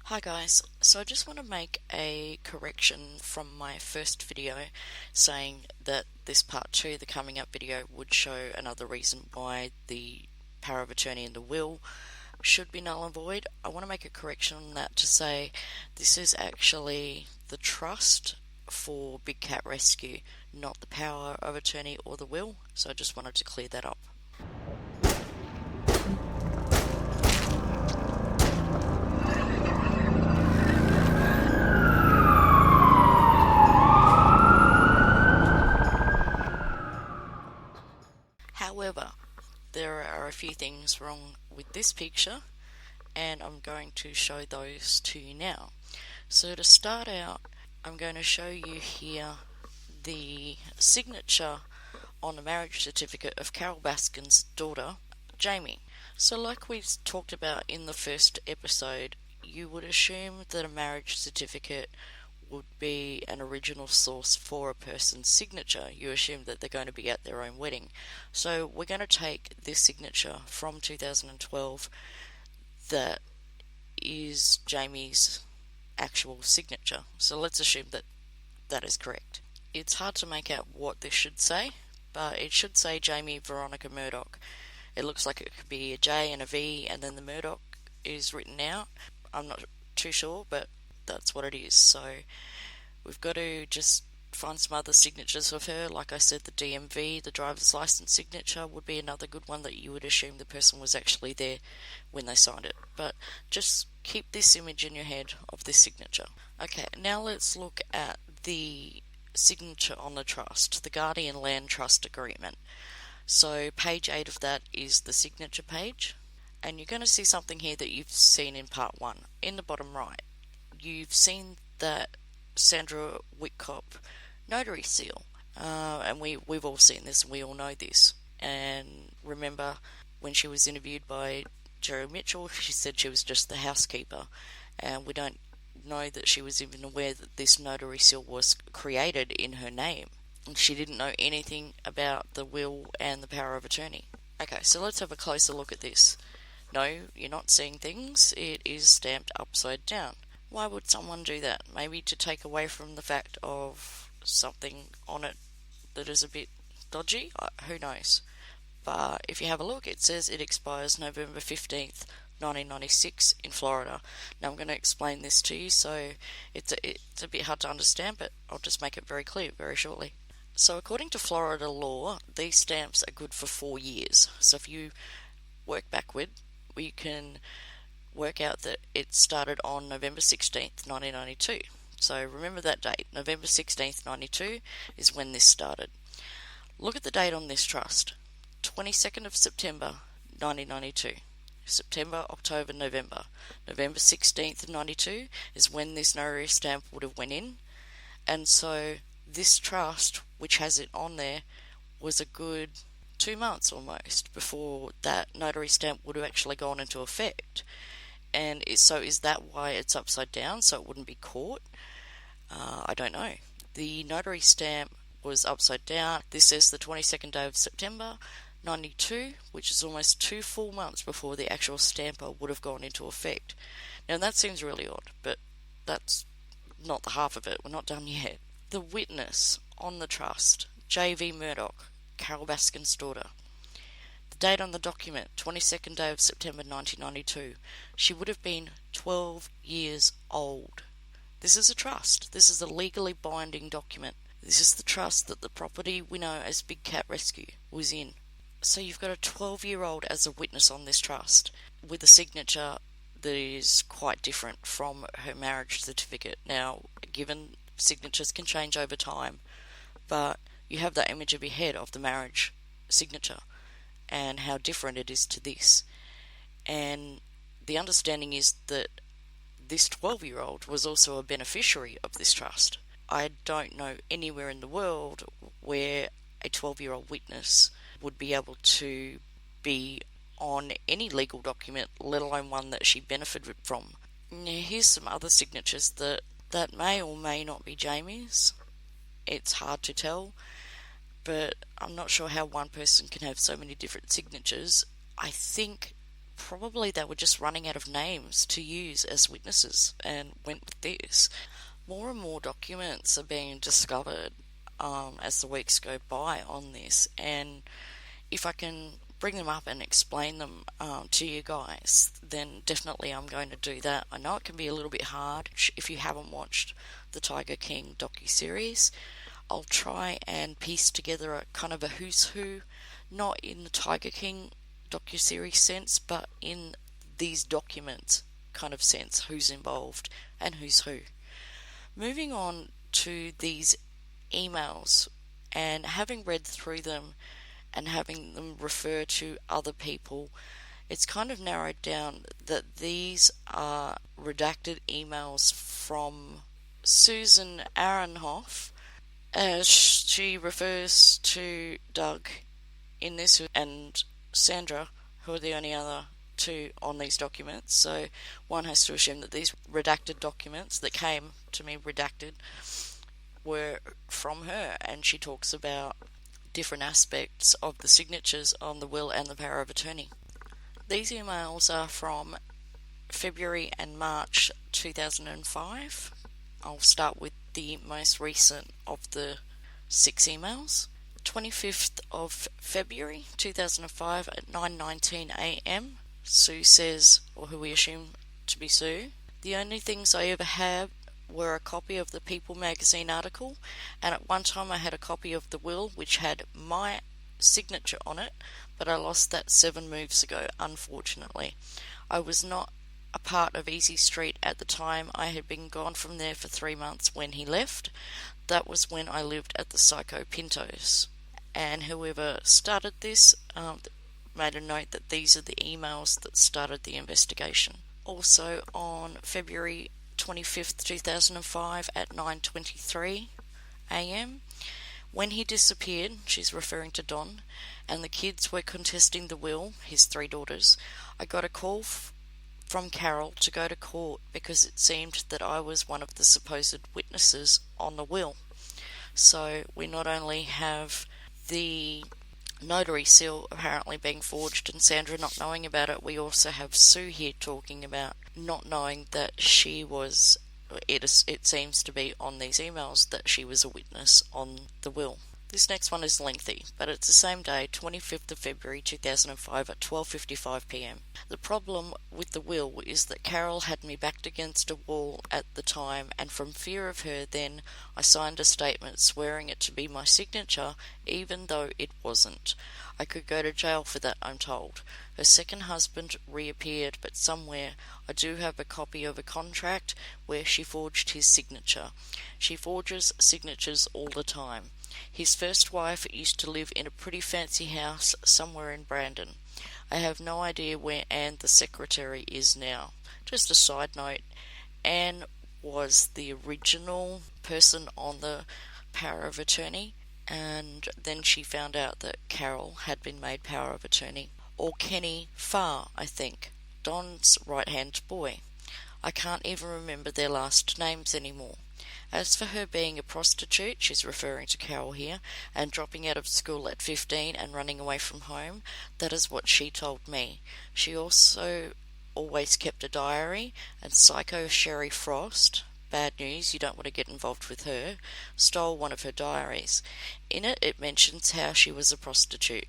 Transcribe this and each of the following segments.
Hi guys, so I just want to make a correction from my first video saying that this part 2, the coming up video, would show another reason why the power of attorney and the will should be null and void. I want to make a correction on that to say this is actually the trust for Big Cat Rescue, not the power of attorney or the will, so I just wanted to clear that up. However, there are a few things wrong with this picture, and I'm going to show those to you now. So to start out, I'm going to show you here the signature on the marriage certificate of Carole Baskin's daughter, Jamie. So like we talked about in the first episode, you would assume that a marriage certificate would be an original source for a person's signature. You assume that they're going to be at their own wedding. So we're going to take this signature from 2012 that is Jamie's actual signature. So let's assume that that is correct. It's hard to make out what this should say, but it should say Jamie Veronica Murdoch. It looks like it could be a J and a V and then the Murdoch is written out. I'm not too sure, but that's what it is. So we've got to just find some other signatures of her. Like I said, the DMV, the driver's license signature, would be another good one that you would assume the person was actually there when they signed it. But just keep this image in your head of this signature. Okay, now let's look at the signature on the trust, the Guardian Land Trust Agreement. So page 8 of that is the signature page, and you're going to see something here that you've seen in part 1. In the bottom right, you've seen that Sandra Whitcomb notary seal, and we've all seen this and we all know this. And remember, when she was interviewed by Jerry Mitchell, she said she was just the housekeeper, and we don't know that she was even aware that this notary seal was created in her name. She didn't know anything about the will and the power of attorney. Okay, so let's have a closer look at this. No, you're not seeing things. It is stamped upside down. Why would someone do that? Maybe to take away from the fact of something on it that is a bit dodgy? Who knows? But if you have a look, it says it expires November 15th, 1996 in Florida. Now I'm going to explain this to you, so it's a bit hard to understand, but I'll just make it very clear very shortly. So according to Florida law, these stamps are good for 4 years. So if you work backward, we can work out that it started on November 16th, 1992. So remember that date, November 16th, 92 is when this started. Look at the date on this trust, 22nd of September, 1992. September, October, November. November 16th, 92 is when this notary stamp would have went in. And so this trust, which has it on there, was a good 2 months almost before that notary stamp would have actually gone into effect. And so is that why it's upside down, so it wouldn't be caught? I don't know. The notary stamp was upside down. This says the 22nd day of September 92, which is almost 2 full months before the actual stamper would have gone into effect. Now that seems really odd, but that's not the half of it. We're not done yet. The witness on the trust, J.V. Murdoch, Carole Baskin's daughter. The date on the document, 22nd day of September 1992. She would have been 12 years old. This is a trust. This is a legally binding document. This is the trust that the property we know as Big Cat Rescue was in. So you've got a 12-year-old as a witness on this trust with a signature that is quite different from her marriage certificate. Now, given signatures can change over time, but you have that image of your head of the marriage signature and how different it is to this. And the understanding is that this 12-year-old was also a beneficiary of this trust. I don't know anywhere in the world where a 12-year-old witness would be able to be on any legal document, let alone one that she benefited from. Now, here's some other signatures that may or may not be Jamie's. It's hard to tell, but I'm not sure how one person can have so many different signatures. I think probably they were just running out of names to use as witnesses and went with this. More and more documents are being discovered as the weeks go by on this, and if I can bring them up and explain them to you guys, then definitely I'm going to do that. I know it can be a little bit hard if you haven't watched the Tiger King docuseries. I'll try and piece together a kind of a who's who, not in the Tiger King docuseries sense, but in these documents kind of sense, who's involved and who's who. Moving on to these emails, and having read through them and having them refer to other people, it's kind of narrowed down that these are redacted emails from Susan Aronhoff, as she refers to Doug in this, and Sandra, who are the only other two on these documents. So one has to assume that these redacted documents that came to me redacted were from her, and she talks about different aspects of the signatures on the will and the power of attorney. These emails are from February and March 2005. I'll start with the most recent of the 6 emails. 25th of February 2005 at 9:19 a.m. Sue says, or who we assume to be Sue, "The only things I ever had were a copy of the People magazine article, and at one time I had a copy of the will which had my signature on it, but I lost that 7 moves ago, unfortunately. I was not a part of Easy Street at the time. I had been gone from there for 3 months when he left. That was when I lived at the Psycho Pintos." And whoever started this made a note that these are the emails that started the investigation. Also on February 25th, 2005 at 9:23 a.m. When he disappeared, she's referring to Don, and the kids were contesting the will, his 3 daughters, I got a call from Carol to go to court because it seemed that I was one of the supposed witnesses on the will. So we not only have the notary seal apparently being forged and Sandra not knowing about it, we also have Sue here talking about not knowing that she was, it seems to be on these emails, that she was a witness on the will. This next one is lengthy, but it's the same day, 25th of February 2005 at 12:55 p.m. The problem with the will is that Carol had me backed against a wall at the time, and from fear of her then, I signed a statement swearing it to be my signature, even though it wasn't. I could go to jail for that, I'm told. Her second husband reappeared, but somewhere I do have a copy of a contract where she forged his signature. She forges signatures all the time. His first wife used to live in a pretty fancy house somewhere in Brandon. I have no idea where Anne the secretary is now. Just a side note, Anne was the original person on the power of attorney, and then she found out that Carol had been made power of attorney. Or Kenny Farr, I think, Don's right-hand boy. I can't even remember their last names anymore. As for her being a prostitute, she's referring to Carol here, and dropping out of school at 15 and running away from home, that is what she told me. She also always kept a diary, and Psycho Sherry Frost, bad news, you don't want to get involved with her, stole one of her diaries. In it, it mentions how she was a prostitute.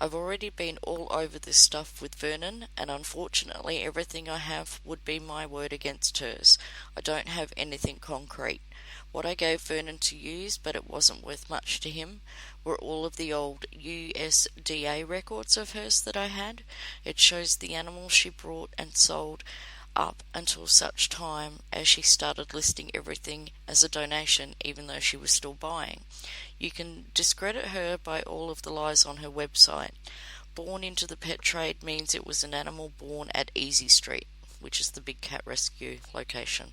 I've already been all over this stuff with Vernon, and unfortunately everything I have would be my word against hers. I don't have anything concrete. What I gave Vernon to use, but it wasn't worth much to him, were all of the old USDA records of hers that I had. It shows the animals she brought and sold up until such time as she started listing everything as a donation, even though she was still buying. You can discredit her by all of the lies on her website. Born into the pet trade means it was an animal born at Easy Street, which is the big cat rescue location.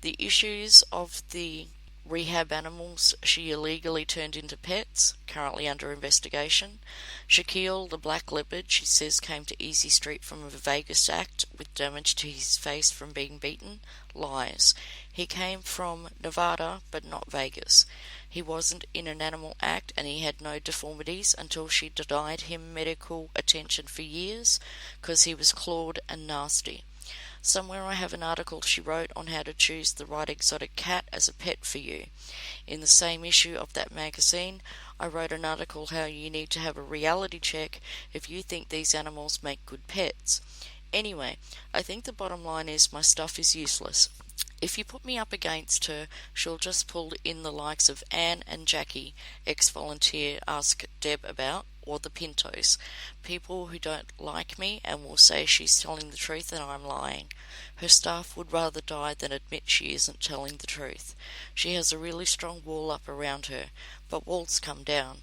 The issues of the rehab animals she illegally turned into pets, currently under investigation. Shaquille, the black leopard, she says came to Easy Street from a Vegas act with damage to his face from being beaten. Lies. He came from Nevada, but not Vegas. He wasn't in an animal act and he had no deformities until she denied him medical attention for years because he was clawed and nasty. Somewhere I have an article she wrote on how to choose the right exotic cat as a pet for you. In the same issue of that magazine, I wrote an article how you need to have a reality check if you think these animals make good pets. Anyway, I think the bottom line is my stuff is useless. If you put me up against her, she'll just pull in the likes of Anne and Jackie, ex-volunteer Ask Deb About, or the Pintos, people who don't like me and will say she's telling the truth and I'm lying. Her staff would rather die than admit she isn't telling the truth. She has a really strong wall up around her, but walls come down.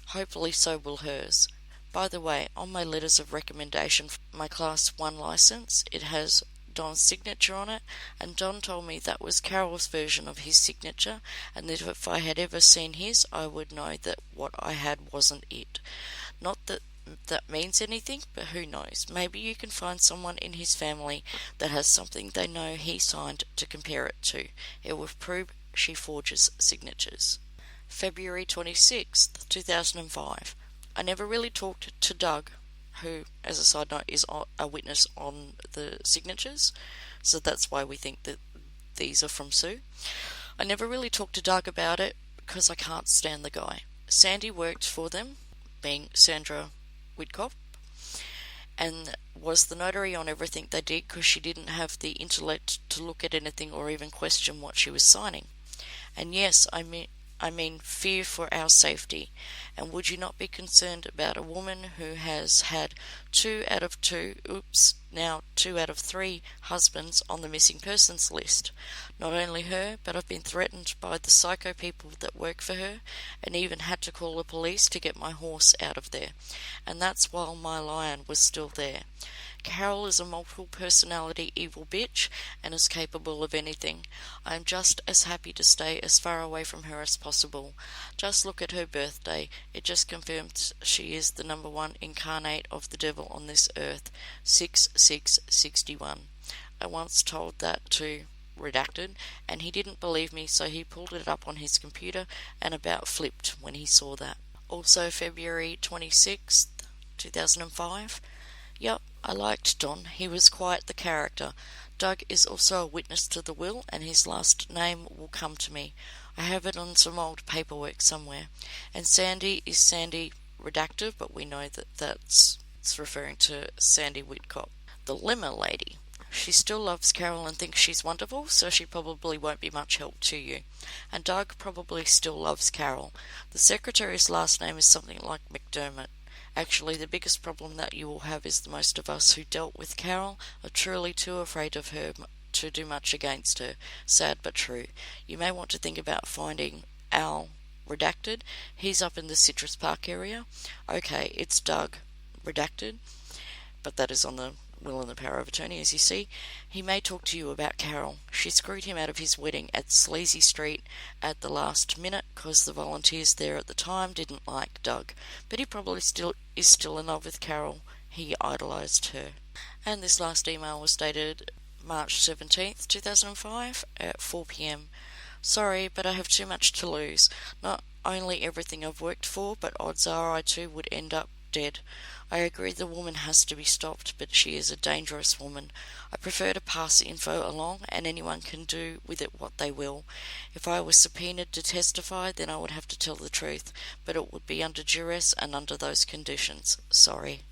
Hopefully so will hers. By the way, on my letters of recommendation for my Class 1 license, it has Don's signature on it, and Don told me that was Carol's version of his signature, and that if I had ever seen his, I would know that what I had wasn't it. Not that that means anything, but who knows? Maybe you can find someone in his family that has something they know he signed to compare it to. It would prove she forges signatures. February 26th, 2005. I never really talked to Doug, who, as a side note, is a witness on the signatures, so that's why we think that these are from Sue. I never really talked to Doug about it because I can't stand the guy. Sandy worked for them, being Sandra Whitcomb, and was the notary on everything they did because she didn't have the intellect to look at anything or even question what she was signing. And yes, I mean fear for our safety. And would you not be concerned about a woman who has had 2 out of 3 husbands on the missing persons list? Not only her, but I've been threatened by the psycho people that work for her, and even had to call the police to get my horse out of there. And that's while my lion was still there. Carole is a multiple personality evil bitch and is capable of anything. I am just as happy to stay as far away from her as possible. Just look at her birthday. It just confirms she is the number 1 incarnate of the devil on this earth. 6661. I once told that to Redacted, and he didn't believe me, so he pulled it up on his computer and about flipped when he saw that. Also February 26th, 2005. Yep, I liked Don. He was quite the character. Doug is also a witness to the will, and his last name will come to me. I have it on some old paperwork somewhere. And Sandy is Sandy Redactive, but we know that it's referring to Sandy Whitcomb. The Lemma lady. She still loves Carole and thinks she's wonderful, so she probably won't be much help to you. And Doug probably still loves Carole. The secretary's last name is something like McDermott. Actually, the biggest problem that you will have is the most of us who dealt with Carole are truly too afraid of her to do much against her. Sad but true. You may want to think about finding Al Redacted. He's up in the Citrus Park area. Okay, it's Doug Redacted, but that is on the will and the power of attorney, as you see. He may talk to you about Carole. She screwed him out of his wedding at Sleazy Street at the last minute because the volunteers there at the time didn't like Doug, but he probably is still in love with Carole. He idolised her. And this last email was dated March 17th, 2005 at 4 p.m. Sorry, but I have too much to lose. Not only everything I've worked for, but odds are I too would end up dead. I agree the woman has to be stopped, but she is a dangerous woman. I prefer to pass the info along, and anyone can do with it what they will. If I was subpoenaed to testify, then I would have to tell the truth, but it would be under duress and under those conditions. Sorry.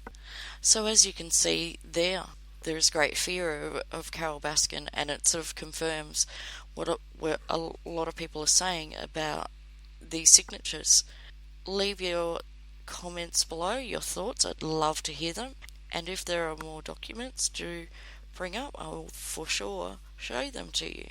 So as you can see there is great fear of Carole Baskin, and it sort of confirms what a lot of people are saying about these signatures. Leave your comments below, your thoughts. I'd love to hear them, and if there are more documents to bring up, I will for sure show them to you.